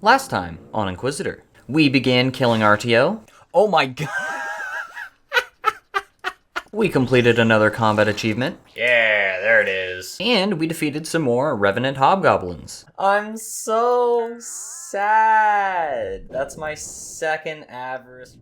Last time on Inquisitor, we began killing RTO. Oh my god. We completed another combat achievement. Yeah, there it is. And we defeated some more Revenant hobgoblins. I'm so sad. That's my second avarice.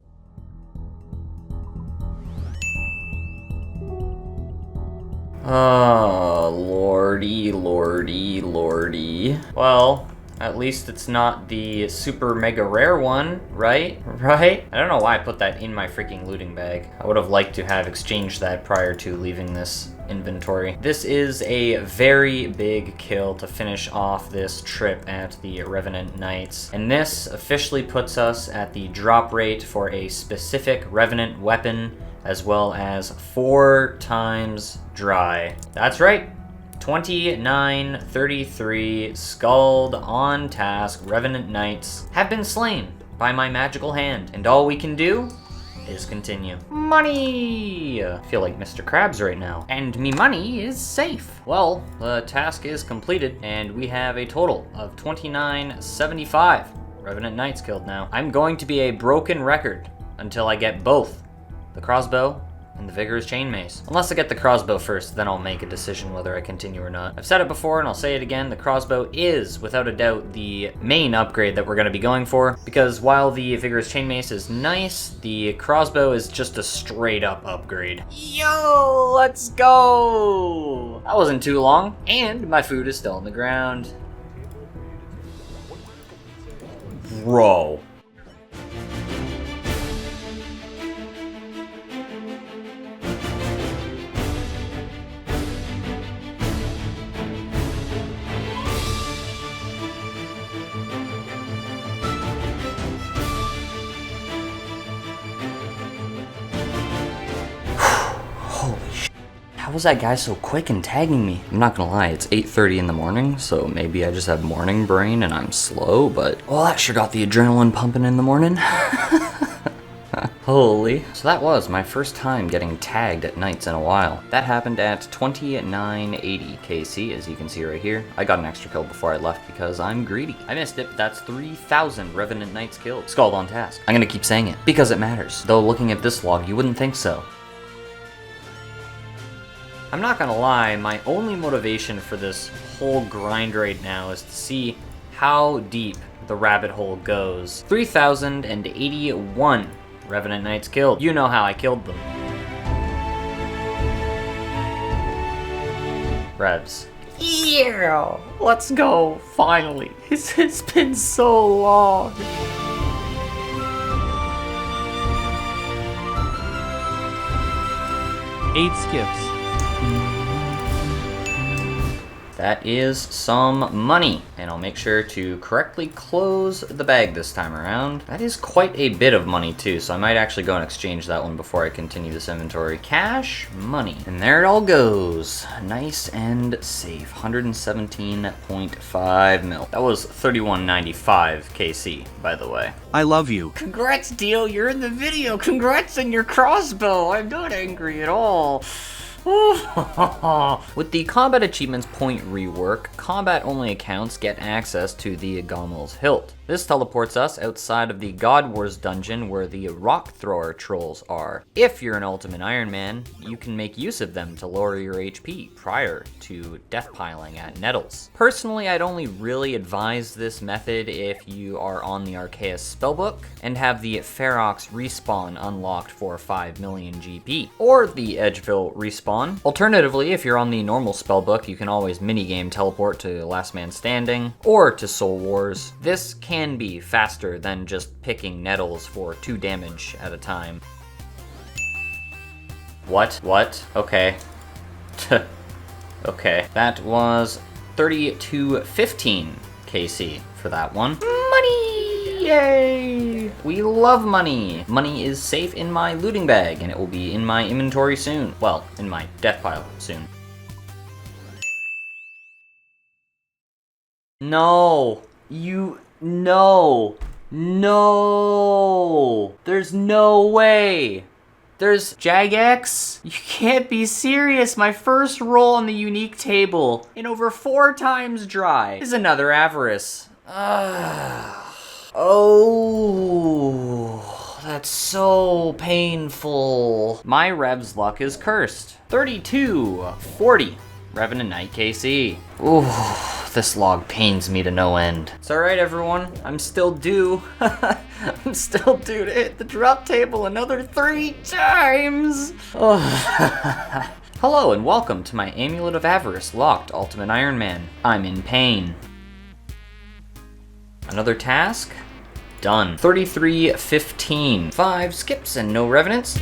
Oh, lordy, lordy, lordy. Well, at least it's not the super mega rare one, right? Right? I don't know why I put that in my freaking looting bag. I would have liked to have exchanged that prior to leaving this inventory. This is a very big kill to finish off this trip at the Revenenenenants. And this officially puts us at the drop rate for a specific Revenant weapon, as well as 4 times dry. That's right. 2933 Scald on task Revenant Knights have been slain by my magical hand, and all we can do is continue. Money! I feel like Mr. Krabs right now. And me money is safe. Well, the task is completed, and we have a total of 2975 Revenant Knights killed now. I'm going to be a broken record until I get both the crossbow and the vigorous chain mace. Unless I get the crossbow first, then I'll make a decision whether I continue or not. I've said it before and I'll say it again, the crossbow is, without a doubt, the main upgrade that we're going to be going for, because while the vigorous chain mace is nice, the crossbow is just a straight up upgrade. Yo, let's go! That wasn't too long, and my food is still on the ground. Bro. How was that guy so quick in tagging me? I'm not gonna lie, it's 8:30 in the morning, so maybe I just have morning brain and I'm slow, but well, that sure got the adrenaline pumping in the morning. Holy. So that was my first time getting tagged at nights in a while. That happened at 2980 KC, as you can see right here. I got an extra kill before I left because I'm greedy. I missed it, but that's 3,000 Revenant Knights killed. Scald on task. I'm gonna keep saying it, because it matters. Though looking at this log, you wouldn't think so. I'm not gonna lie, my only motivation for this whole grind right now is to see how deep the rabbit hole goes. 3,081 Revenant Knights killed. You know how I killed them. Revs. Yeah! Let's go, finally. It's been so long. Eight skips. That is some money, and I'll make sure to correctly close the bag this time around. That is quite a bit of money too, so I might actually go and exchange that one before I continue this inventory. Cash, money, and there it all goes. Nice and safe, 117.5 mil. That was 3195 KC, by the way. I love you. Congrats, Dio, you're in the video. Congrats on your crossbow. I'm not angry at all. With the combat achievements point rework, combat-only accounts get access to the Gommel's Hilt. This teleports us outside of the God Wars dungeon where the rock thrower trolls are. If you're an ultimate Ironman, you can make use of them to lower your HP prior to deathpiling at Nettles. Personally, I'd only really advise this method if you are on the Arceus spellbook and have the Ferox respawn unlocked for 5 million GP, or the Edgeville respawn. Alternatively, if you're on the normal spellbook, you can always minigame teleport to Last Man Standing or to Soul Wars. This can be faster than just picking Nettles for 2 damage at a time. What? Okay. Okay. That was 3215 KC for that one. Money! Yay! We love money! Money is safe in my looting bag, and it will be in my inventory soon. Well, in my death pile soon. No! No! There's no way! There's Jagex? You can't be serious. My first roll on the unique table in over 4 times dry is another avarice. Ugh. Oh, that's so painful. My Rev's luck is cursed. 32, 40. Revenant Knight KC. Ooh, this log pains me to no end. It's alright, everyone. I'm still due. I'm still due to hit the drop table another 3 times. Oh. Hello and welcome to my Amulet of Avarice locked Ultimate Ironman. I'm in pain. Another task? Done. 33:15. 5 skips and no revenants.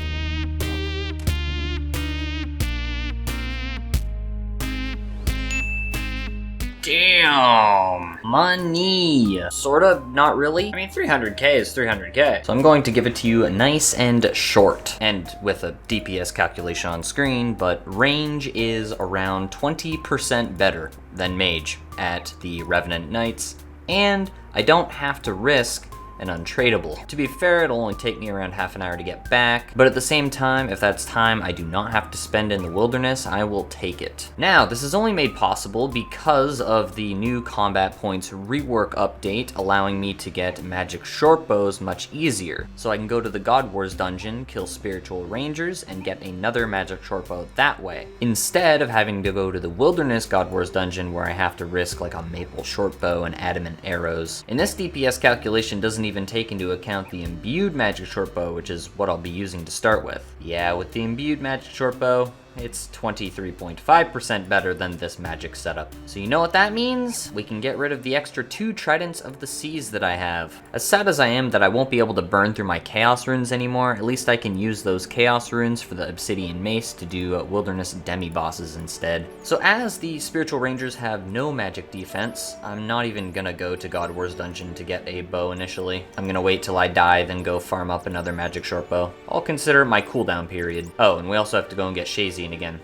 Damn. Money. Sorta, not really. I mean, 300k is 300k. So I'm going to give it to you nice and short. And with a DPS calculation on screen, but range is around 20% better than Mage at the Revenant Knights. And I don't have to risk an untradeable. To be fair, it'll only take me around half an hour to get back, but at the same time, if that's time I do not have to spend in the wilderness, I will take it. Now, this is only made possible because of the new combat points rework update, allowing me to get magic short bows much easier. So I can go to the God Wars dungeon, kill spiritual rangers, and get another magic short bow that way, instead of having to go to the wilderness God Wars dungeon where I have to risk like a maple short bow and adamant arrows. And this DPS calculation doesn't even take into account the imbued magic short bow, which is what I'll be using to start with. Yeah, with the imbued magic short bow, it's 23.5% better than this magic setup. So you know what that means? We can get rid of the extra 2 Tridents of the Seas that I have. As sad as I am that I won't be able to burn through my Chaos Runes anymore, at least I can use those Chaos Runes for the Obsidian Mace to do Wilderness Demi-Bosses instead. So as the Spiritual Rangers have no magic defense, I'm not even gonna go to God Wars Dungeon to get a bow initially. I'm gonna wait till I die, then go farm up another magic short bow. I'll consider my cooldown period. Oh, and we also have to go and get Shazian again.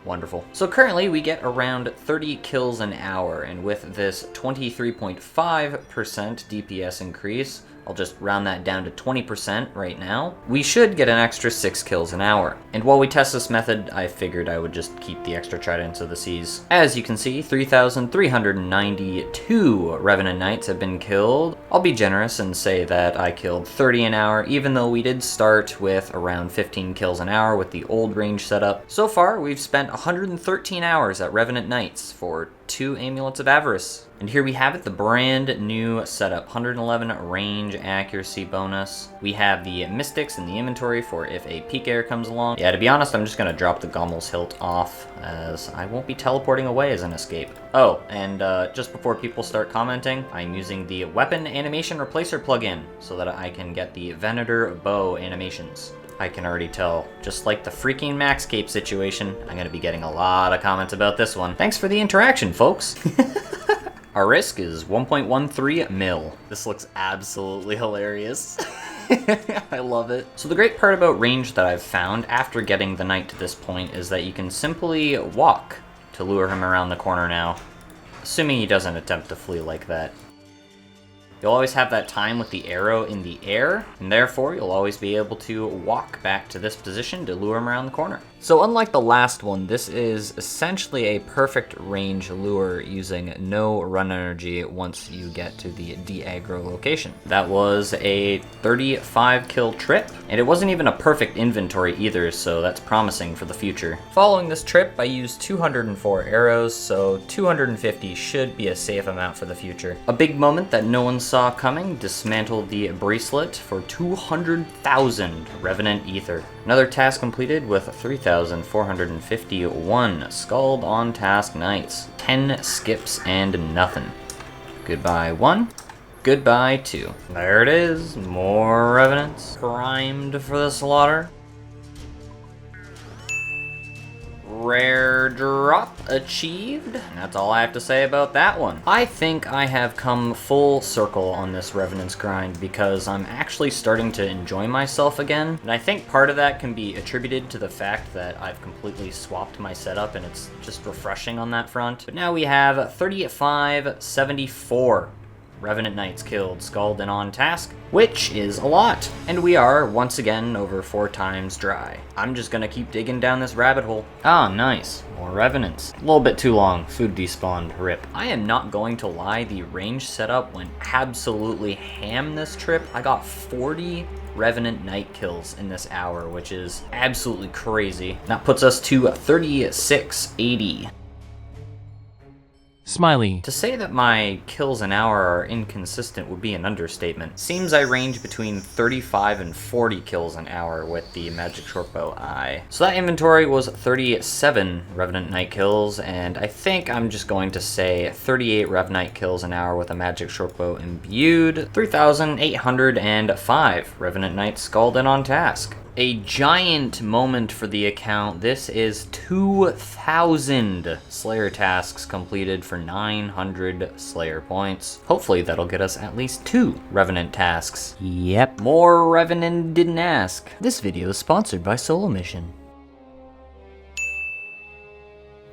Wonderful. So currently we get around 30 kills an hour, and with this 23.5% DPS increase, I'll just round that down to 20% right now, we should get an extra 6 kills an hour. And while we test this method, I figured I would just keep the extra Tridents of the Seas. As you can see, 3,392 Revenant Knights have been killed. I'll be generous and say that I killed 30 an hour, even though we did start with around 15 kills an hour with the old range setup. So far, we've spent 113 hours at Revenant Knights for 2 Amulets of Avarice. And here we have it, the brand new setup, 111 range accuracy bonus. We have the Mystics in the inventory for if a peak air comes along. Yeah, to be honest, I'm just gonna drop the Gommel's Hilt off, as I won't be teleporting away as an escape. Oh, and just before people start commenting, I'm using the Weapon Animation Replacer plugin so that I can get the Venator bow animations. I can already tell, just like the freaking Max Cape situation, I'm gonna be getting a lot of comments about this one. Thanks for the interaction, folks. Our risk is 1.13 mil. This looks absolutely hilarious. I love it. So the great part about range that I've found after getting the knight to this point is that you can simply walk to lure him around the corner now, assuming he doesn't attempt to flee like that. You'll always have that time with the arrow in the air, and therefore you'll always be able to walk back to this position to lure him around the corner. So unlike the last one, this is essentially a perfect range lure using no run energy once you get to the de-aggro location. That was a 35 kill trip, and it wasn't even a perfect inventory either, so that's promising for the future. Following this trip, I used 204 arrows, so 250 should be a safe amount for the future. A big moment that no one saw coming, dismantled the bracelet for 200,000 Revenant Ether. Another task completed with 3,451 Scald on Task Knights. 10 skips and nothing. Goodbye 1. Goodbye 2. There it is. More Revenants. Primed for the slaughter. Rare drop achieved. That's all I have to say about that one. I think I have come full circle on this Revenant's grind because I'm actually starting to enjoy myself again. And I think part of that can be attributed to the fact that I've completely swapped my setup and it's just refreshing on that front. But now we have 3574 Revenant Knights killed, skulled, and on task, which is a lot. And we are, once again, over 4 times dry. I'm just gonna keep digging down this rabbit hole. Ah, nice. More Revenants. A little bit too long. Food despawned. Rip. I am not going to lie, the range setup went absolutely ham this trip. I got 40 Revenant Knight kills in this hour, which is absolutely crazy. That puts us to 3680. Smiley. To say that my kills an hour are inconsistent would be an understatement. Seems I range between 35 and 40 kills an hour with the Magic Shortbow Eye. So that inventory was 37 Revenant Knight kills, and I think I'm just going to say 38 Rev Knight kills an hour with a Magic Shortbow imbued, 3,805 Revenant Knights skulled and on task. A giant moment for the account. This is 2,000 Slayer tasks completed for 900 Slayer points. Hopefully that'll get us at least 2 Revenant tasks. Yep, more Revendidn't Ask. This video is sponsored by Solo Mission.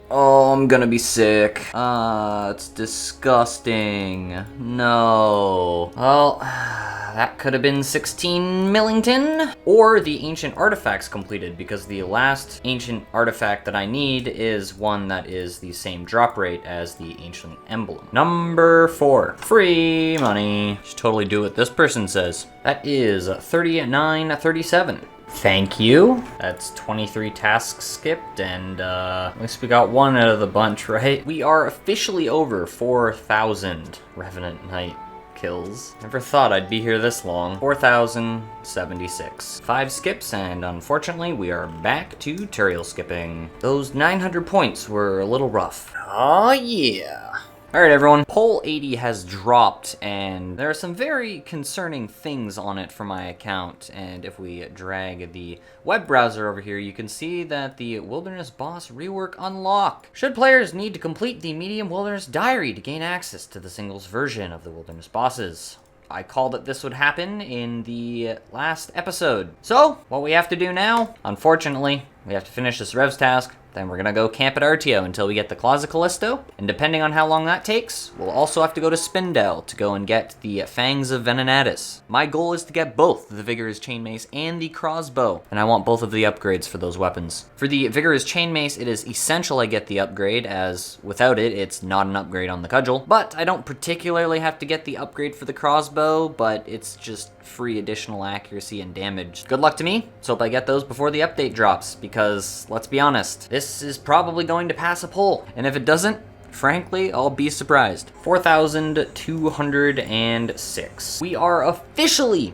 Oh, I'm gonna be sick. It's disgusting. No. Well, that could have been 16 Millington. Or the ancient artifacts completed, because the last ancient artifact that I need is one that is the same drop rate as the ancient emblem. Number 4. Free money. Should totally do what this person says. That is 3937. Thank you. That's 23 tasks skipped, and at least we got one out of the bunch, right? We are officially over 4,000 Revenant Knight kills. Never thought I'd be here this long. 4,076. 5 skips, and unfortunately we are back to Turiel skipping. Those 900 points were a little rough. Oh yeah. Alright everyone, poll 80 has dropped, and there are some very concerning things on it for my account, and if we drag the web browser over here, you can see that the Wilderness Boss rework unlock. Should players need to complete the Medium Wilderness Diary to gain access to the singles version of the Wilderness Bosses. I called that this would happen in the last episode. So, what we have to do now, unfortunately, we have to finish this Revs task, then we're gonna go camp at Artio until we get the Claws of Callisto, and depending on how long that takes, we'll also have to go to Spindel to go and get the Fangs of Venenatus. My goal is to get both the Vigorous Chainmace and the Crossbow, and I want both of the upgrades for those weapons. For the Vigorous Chainmace, it is essential I get the upgrade, as without it, it's not an upgrade on the cudgel, but I don't particularly have to get the upgrade for the Crossbow, but it's just free additional accuracy and damage. Good luck to me. Let's hope I get those before the update drops, because let's be honest, this is probably going to pass a poll, and if it doesn't, frankly, I'll be surprised. 4,206. We are officially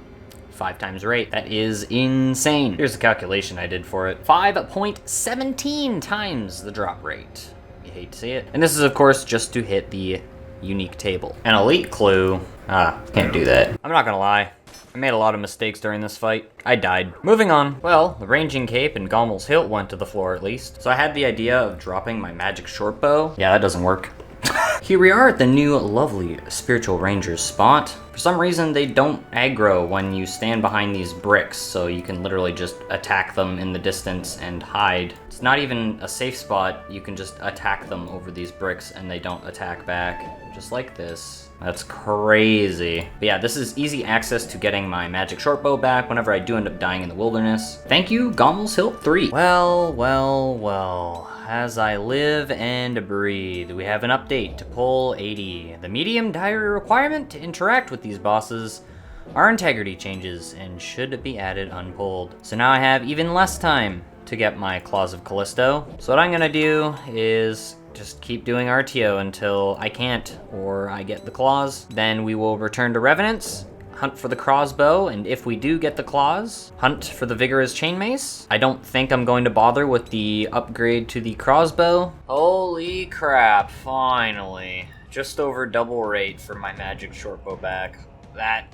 5 times rate. That is insane. Here's the calculation I did for it. 5.17 times the drop rate. You hate to see it. And this is, of course, just to hit the unique table. An elite clue. Can't do that. I'm not gonna lie. I made a lot of mistakes during this fight. I died. Moving on. Well, the ranging cape and Gommel's hilt went to the floor at least. So I had the idea of dropping my magic shortbow. Yeah, that doesn't work. Here we are at the new lovely Spiritual Ranger's spot. For some reason, they don't aggro when you stand behind these bricks, so you can literally just attack them in the distance and hide. It's not even a safe spot. You can just attack them over these bricks and they don't attack back, just like this. That's crazy. But yeah, this is easy access to getting my magic shortbow back whenever I do end up dying in the wilderness. Thank you, Gommel's Hilt 3. Well. As I live and breathe, we have an update to poll 80. The medium diary requirement to interact with these bosses are integrity changes and should be added unpolled. So now I have even less time to get my Claws of Callisto. So what I'm gonna do is just keep doing RTO until I can't or I get the claws. Then we will return to Revenants, hunt for the crossbow, and if we do get the claws, hunt for the Vigorous Chainmace. I don't think I'm going to bother with the upgrade to the crossbow. Holy crap, finally. Just over double rate for my magic shortbow back. That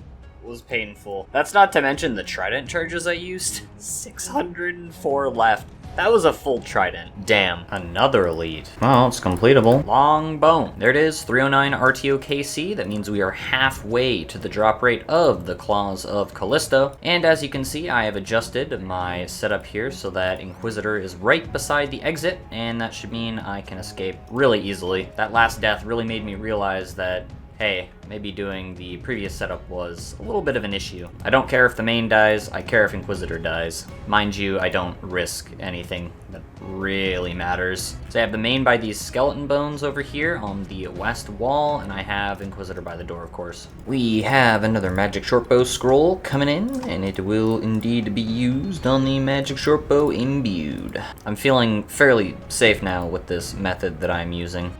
was painful. That's not to mention the trident charges I used. 604 left. That was a full trident. Damn. Another elite. Well, it's completable. Long bone. There it is, 309 RTO KC. That means we are halfway to the drop rate of the Claws of Callisto. And as you can see, I have adjusted my setup here so that Inquisitor is right beside the exit, and that should mean I can escape really easily. That last death really made me realize that, hey, maybe doing the previous setup was a little bit of an issue. I don't care if the main dies, I care if Inquisitor dies. Mind you, I don't risk anything that really matters. So I have the main by these skeleton bones over here on the west wall, and I have Inquisitor by the door, of course. We have another magic shortbow scroll coming in, and it will indeed be used on the magic shortbow imbued. I'm feeling fairly safe now with this method that I'm using.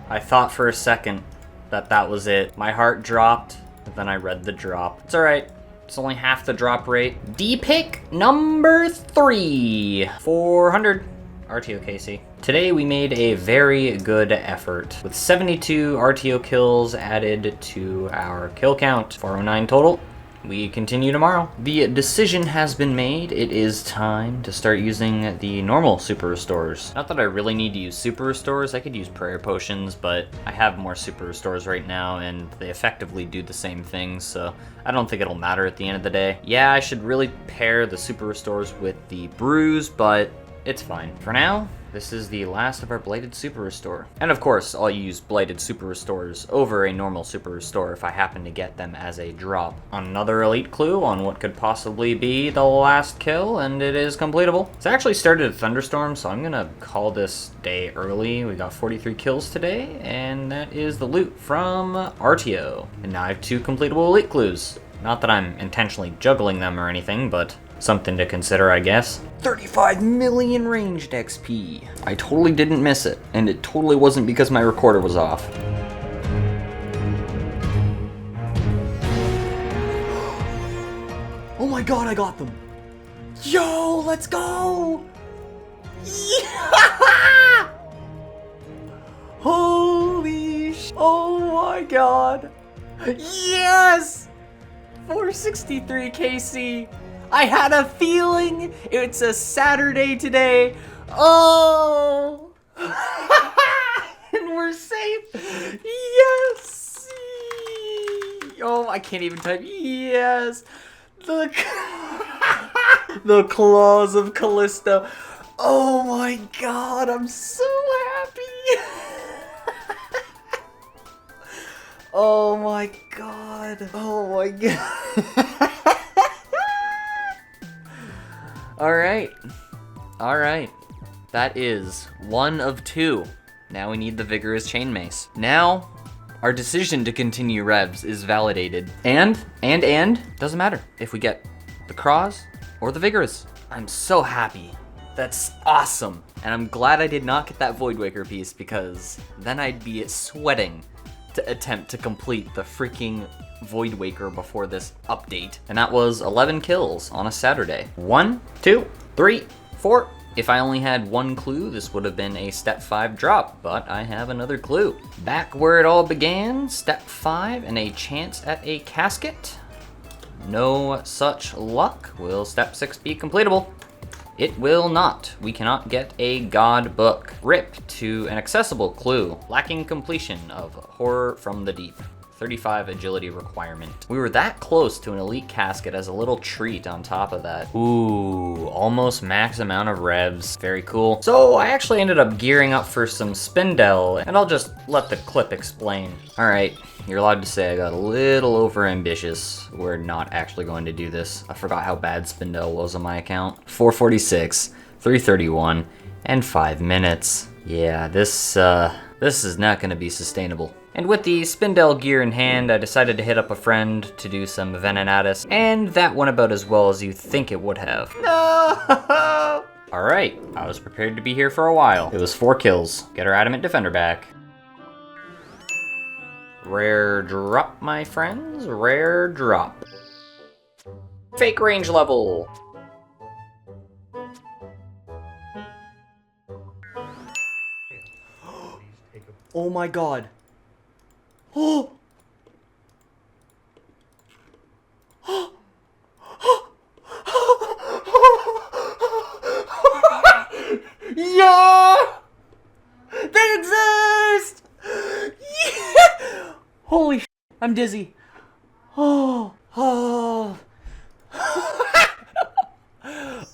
I thought for a second that that was it. My heart dropped, and then I read the drop. It's alright. It's only half the drop rate. D-pick number 3. 400 RTO KC. Today we made a very good effort with 72 RTO kills added to our kill count. 409 total. We continue tomorrow. The decision has been made. It is time to start using the normal super restores. Not that I really need to use super restores. I could use prayer potions, but I have more super restores right now, and they effectively do the same thing, so I don't think it'll matter at the end of the day. Yeah, I should really pair the super restores with the brews, but it's fine. For now, this is the last of our Bladed Super Restore. And of course, I'll use Bladed Super Restores over a normal Super Restore if I happen to get them as a drop. Another elite clue on what could possibly be the last kill, and it is completable. It's actually started a thunderstorm, so I'm gonna call this day early. We got 43 kills today, and that is the loot from RTO. And now I have 2 completable elite clues. Not that I'm intentionally juggling them or anything, but something to consider, I guess. 35 million ranged XP. I totally didn't miss it, and it totally wasn't because my recorder was off. Oh my god, I got them. Yo, let's go! Yeah! Holy sh... Oh my god. Yes! 463 KC. I had a feeling it's a Saturday today. Oh! And we're safe. Yes! Oh, I can't even type. Yes! The claws of Callisto. Oh my god, I'm so happy. Oh my god. Oh my god. Alright. That is 1 of 2. Now we need the Vigorous Chain Mace. Now, our decision to continue revs is validated. And, doesn't matter if we get the Craws or the Vigorous. I'm so happy. That's awesome. And I'm glad I did not get that Voidwaker piece, because then I'd be sweating to attempt to complete the freaking Voidwaker before this update. And that was 11 kills on a Saturday. 1, 2, 3, 4. If I only had 1 clue, this would have been a step 5 drop, but I have another clue. Back where it all began, step 5 and a chance at a casket. No such luck. Will step 6 be completable? It will not. We cannot get a god book. RIP to an accessible clue. Lacking completion of Horror from the Deep. 35 agility requirement. We were that close to an elite casket as a little treat on top of that. Ooh, almost max amount of revs. Very cool. So I actually ended up gearing up for some Spindel, and I'll just let the clip explain. All right, you're allowed to say I got a little over ambitious. We're not actually going to do this. I forgot how bad Spindel was on my account. 446, 331, and 5 minutes. Yeah, this is not gonna be sustainable. And with the Spindel gear in hand, I decided to hit up a friend to do some Revenenenenants, and that went about as well as you think it would have. No! Alright, I was prepared to be here for a while. It was 4 kills. Get our Adamant Defender back. Rare drop, my friends. Rare drop. Fake range level. Oh my god. Oh! Yeah! They exist! Yeah! Holy sh**, I'm dizzy. Oh, oh.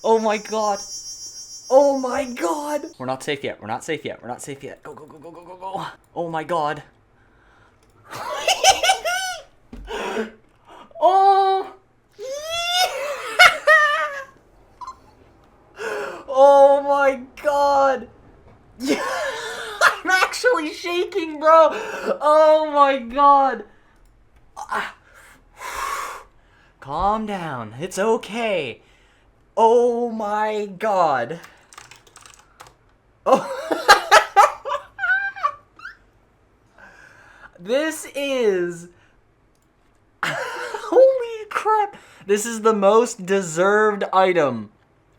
Oh my god. Oh my god! We're not safe yet. We're not safe yet. We're not safe yet. Go, go, go, go, go, go, go. Oh my god. Oh! Oh my god! I'm actually shaking, bro! Oh my god! Calm down. It's okay. Oh my god. Oh. This is... Holy crap. This is the most deserved item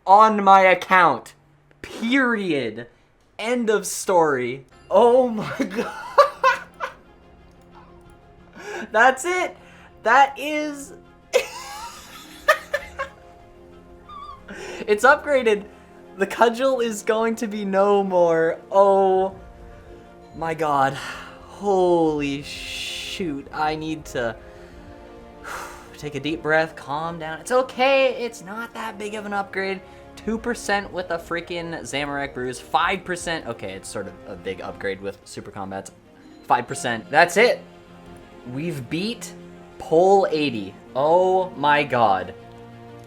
on my account. Period. End of story. Oh my god. That's it. That is... It's upgraded. The cudgel is going to be no more. Oh my god. Holy shoot. I need to take a deep breath, calm down. It's okay. It's not that big of an upgrade. 2% with a freaking Zamorak Bruise. 5%. Okay, it's sort of a big upgrade with Super Combats. 5%. That's it. We've beat Pole 80. Oh my god.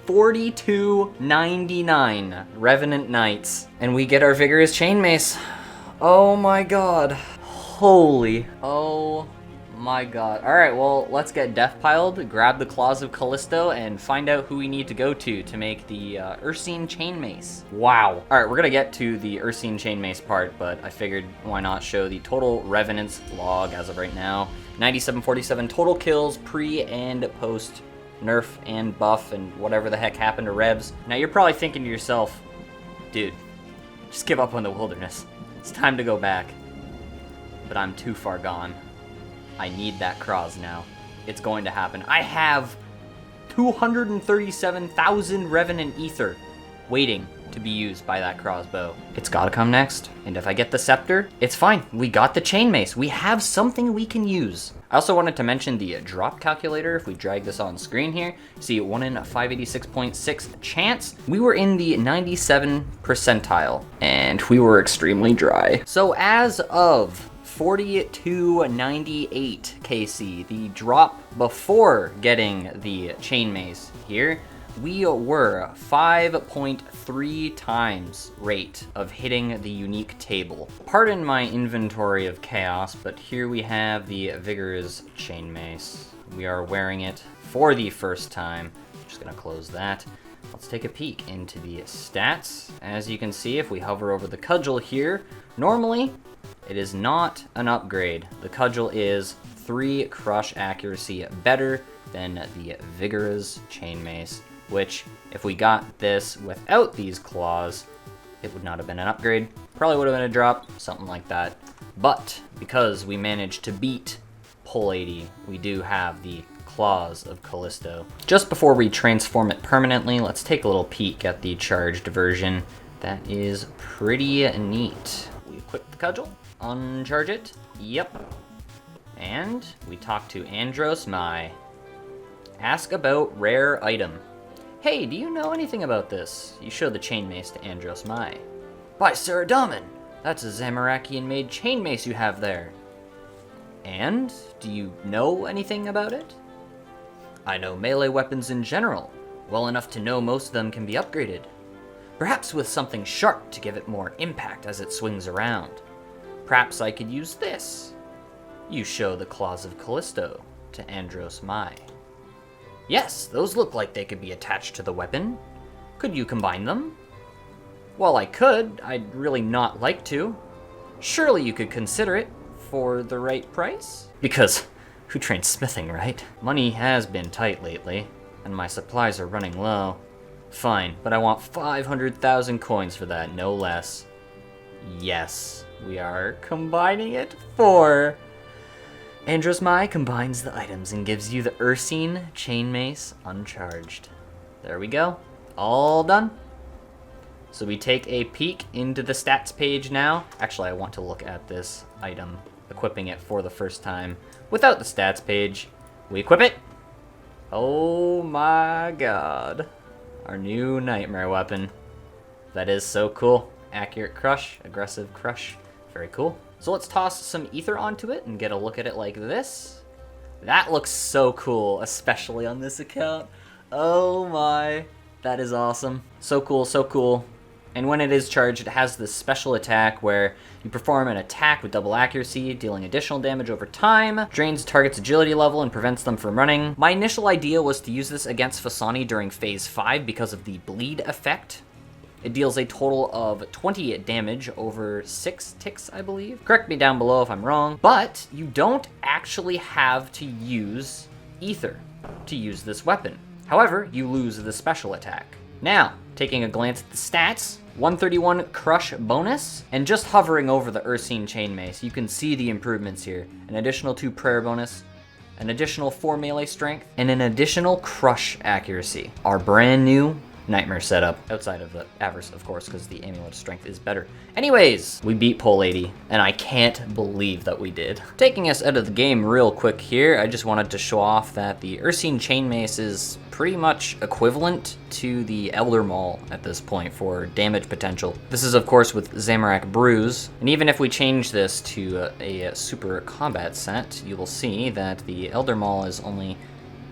42.99 Revenant Knights. And we get our Vigorous Chainmace. Oh my god. Holy. Oh my god. Alright, well, let's get Deathpiled, grab the Claws of Callisto, and find out who we need to go to make the Ursine Chainmace. Wow. Alright, we're gonna get to the Ursine Chainmace part, but I figured why not show the total Revenants log as of right now. 9747 total kills pre and post nerf and buff and whatever the heck happened to Revs. Now you're probably thinking to yourself, dude, just give up on the wilderness. It's time to go back. But I'm too far gone. I need that cross now. It's going to happen. I have 237,000 Revenant Ether waiting to be used by that crossbow. It's gotta come next. And if I get the scepter, it's fine. We got the chainmace. We have something we can use. I also wanted to mention the drop calculator. If we drag this on screen here, see 1 in 586.6 chance. We were in the 97 percentile and we were extremely dry. So as of 4298 KC, the drop before getting the chainmace here, we were 5.3 times rate of hitting the unique table. Pardon my inventory of chaos, but here we have the Vigorous Chainmace. We are wearing it for the first time. Just gonna close that. Let's take a peek into the stats. As you can see, if we hover over the cudgel here, normally it is not an upgrade. The cudgel is 3 crush accuracy better than the Vigorous Chainmace, which if we got this without these claws, it would not have been an upgrade. Probably would have been a drop, something like that. But because we managed to beat Pole 80, we do have the Claws of Callisto. Just before we transform it permanently, let's take a little peek at the charged version. That is pretty neat. We equip the cudgel, uncharge it, yep. And we talk to Andros Mai. Ask about rare item. Hey, do you know anything about this? You show the chainmace to Andros Mai. By Saradaman! That's a Zamorakian-made chainmace you have there. And? Do you know anything about it? I know melee weapons in general, well enough to know most of them can be upgraded. Perhaps with something sharp to give it more impact as it swings around. Perhaps I could use this. You show the Claws of Callisto to Andros Mai. Yes, those look like they could be attached to the weapon. Could you combine them? Well, I could. I'd really not like to. Surely you could consider it for the right price? Because who trains smithing, right? Money has been tight lately, and my supplies are running low. Fine, but I want 500,000 coins for that, no less. Yes, we are combining it for... Andros Mai combines the items and gives you the Ursine Chainmace uncharged. There we go. All done. So we take a peek into the stats page now. Actually, I want to look at this item, equipping it for the first time without the stats page. We equip it. Oh my god. Our new nightmare weapon. That is so cool. Accurate crush, aggressive crush. Very cool. So let's toss some ether onto it and get a look at it like this. That looks so cool, especially on this account. Oh my, that is awesome. So cool, so cool. And when it is charged, it has this special attack where you perform an attack with double accuracy, dealing additional damage over time, drains the target's agility level and prevents them from running. My initial idea was to use this against Fasani during phase 5 because of the bleed effect. It deals a total of 20 damage over 6 ticks, I believe. Correct me down below if I'm wrong. But you don't actually have to use ether to use this weapon. However, you lose the special attack. Now, taking a glance at the stats, 131 crush bonus, and just hovering over the Ursine Chain Mace, you can see the improvements here. An additional 2 prayer bonus, an additional 4 melee strength, and an additional crush accuracy. Our brand new nightmare setup, outside of the avarice, of course, because the amulet strength is better. Anyways, we beat Pole 80, and I can't believe that we did. Taking us out of the game real quick here, I just wanted to show off that the Ursine Chain Mace is pretty much equivalent to the Elder Maul at this point for damage potential. This is, of course, with Zamorak Bruise, and even if we change this to a super combat set, you will see that the Elder Maul is only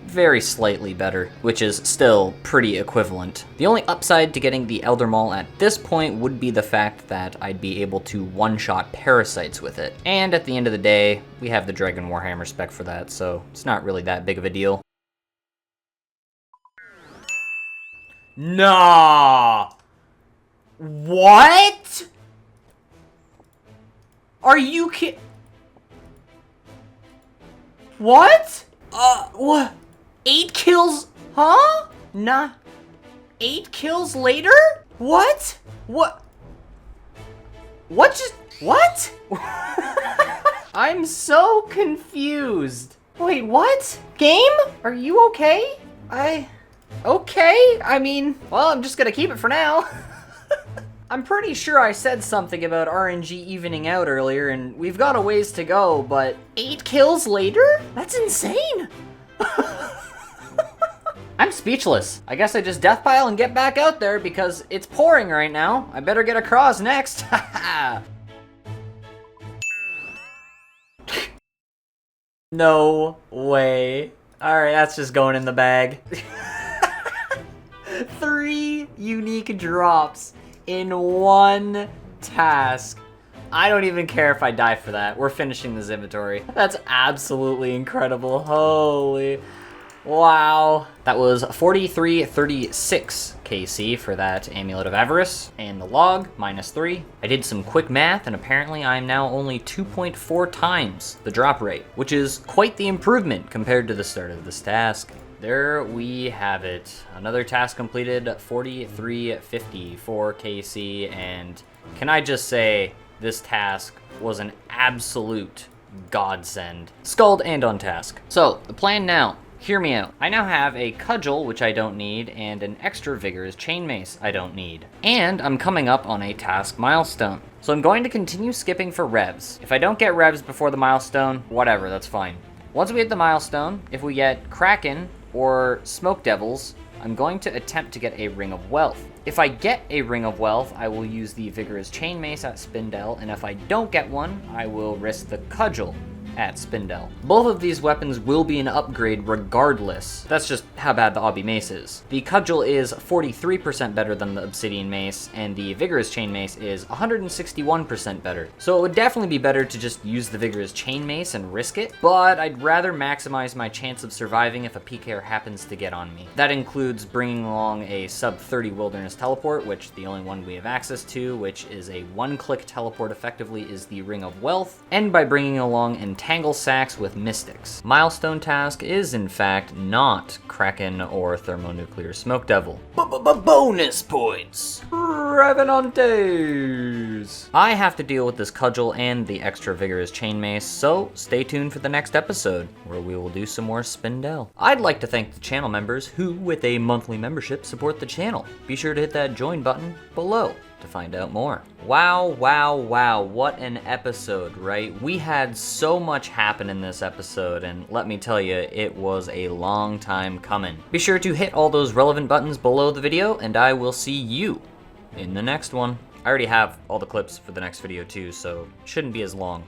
very slightly better, which is still pretty equivalent. The only upside to getting the Elder Maul at this point would be the fact that I'd be able to one-shot parasites with it. And at the end of the day, we have the Dragon Warhammer spec for that, so it's not really that big of a deal. Nah! What? Are you What? What? 8 kills? Huh? Nah. 8 kills later? What? What? What just... What? I'm so confused. Wait, what? Game? Are you okay? Okay? I mean, well, I'm just gonna keep it for now. I'm pretty sure I said something about RNG evening out earlier, and we've got a ways to go, but 8 kills later? That's insane! I'm speechless. I guess I just deathpile and get back out there because it's pouring right now. I better get across next. No way. Alright, that's just going in the bag. 3 unique drops in one task. I don't even care if I die for that. We're finishing this inventory. That's absolutely incredible. Holy... Wow. That was 4336 KC for that Amulet of Avarice, and the log, -3. I did some quick math, and apparently I'm now only 2.4 times the drop rate, which is quite the improvement compared to the start of this task. There we have it. Another task completed, 4354 KC, and can I just say, this task was an absolute godsend. Scald and on task. So, the plan now. Hear me out. I now have a cudgel, which I don't need, and an extra vigorous chain mace I don't need. And I'm coming up on a task milestone. So I'm going to continue skipping for revs. If I don't get revs before the milestone, whatever, that's fine. Once we hit the milestone, if we get Kraken or Smoke Devils, I'm going to attempt to get a Ring of Wealth. If I get a Ring of Wealth, I will use the Vigorous Chain Mace at Spindel, and if I don't get one, I will risk the Cudgel at Spindel. Both of these weapons will be an upgrade regardless. That's just how bad the Obby Mace is. The Cudgel is 43% better than the Obsidian Mace, and the Vigorous Chain Mace is 161% better. So it would definitely be better to just use the Vigorous Chain Mace and risk it, but I'd rather maximize my chance of surviving if a PKR happens to get on me. That includes bringing along a sub 30 Wilderness Teleport, which the only one we have access to, which is a one-click teleport effectively, is the Ring of Wealth, and by bringing along Entangle Sacks with Mystics. Milestone task is in fact not Kraken or Thermonuclear Smoke Devil. Bonus points! Revenenenenants! I have to deal with this Cudgel and the extra vigorous Chain Mace, so stay tuned for the next episode, where we will do some more Spindel. I'd like to thank the channel members who, with a monthly membership, support the channel. Be sure to hit that join button below to find out more. Wow, wow, wow, what an episode, right? We had so much happen in this episode, and let me tell you, it was a long time coming. Be sure to hit all those relevant buttons below the video, and I will see you in the next one. I already have all the clips for the next video too, so it shouldn't be as long.